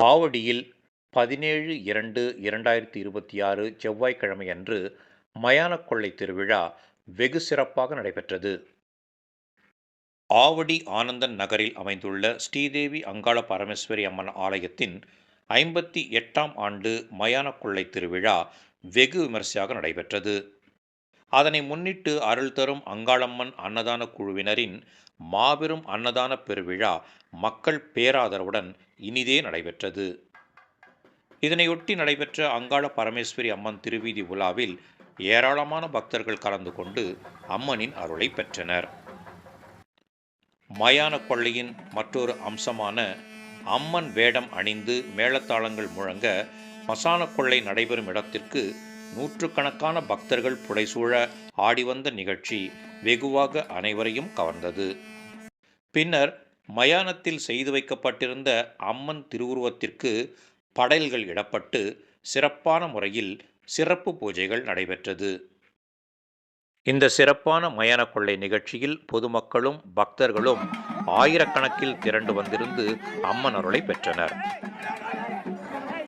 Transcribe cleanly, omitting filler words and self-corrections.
ஆவடியில் 17/2/2026 செவ்வாய்க்கிழமை அன்று மயானக் கொள்ளை திருவிழா வெகு சிறப்பாக நடைபெற்றது. ஆவடி ஆனந்தன் நகரில் அமைந்துள்ள ஸ்ரீதேவி அங்காள பரமேஸ்வரி அம்மன் ஆலயத்தின் 58ஆம் ஆண்டு மயானக் கொள்ளை திருவிழா வெகு விமரிசையாக நடைபெற்றது. அதனை முன்னிட்டு அருள் தரும் அங்காளம்மன் அன்னதான குழுவினரின் மாபெரும் அன்னதான பெருவிழா மக்கள் பேராதரவுடன் இனிதே நடைபெற்றது. இதனையொட்டி நடைபெற்ற அங்காள பரமேஸ்வரி அம்மன் திருவீதி உலாவில் ஏராளமான பக்தர்கள் கலந்து கொண்டு அம்மனின் அருளை பெற்றனர். மயான கொள்ளையின் மற்றொரு அம்சமான அம்மன் வேடம் அணிந்து மேளதாளங்கள் முழங்க மசான கொள்ளை நடைபெறும் இடத்திற்கு நூற்றுக்கணக்கான பக்தர்கள் புடைசூழ ஆடிவந்த நிகழ்ச்சி வெகுவாக அனைவரையும் கவர்ந்தது. பின்னர் மயானத்தில் செய்து வைக்கப்பட்டிருந்த அம்மன் திருவுருவத்திற்கு படையல்கள் இடப்பட்டு சிறப்பான முறையில் சிறப்பு பூஜைகள் நடைபெற்றது. இந்த சிறப்பான மயான கொள்ளை நிகழ்ச்சியில் பொதுமக்களும் பக்தர்களும் ஆயிரக்கணக்கில் திரண்டு வந்திருந்து அம்மன் அருளை பெற்றனர்.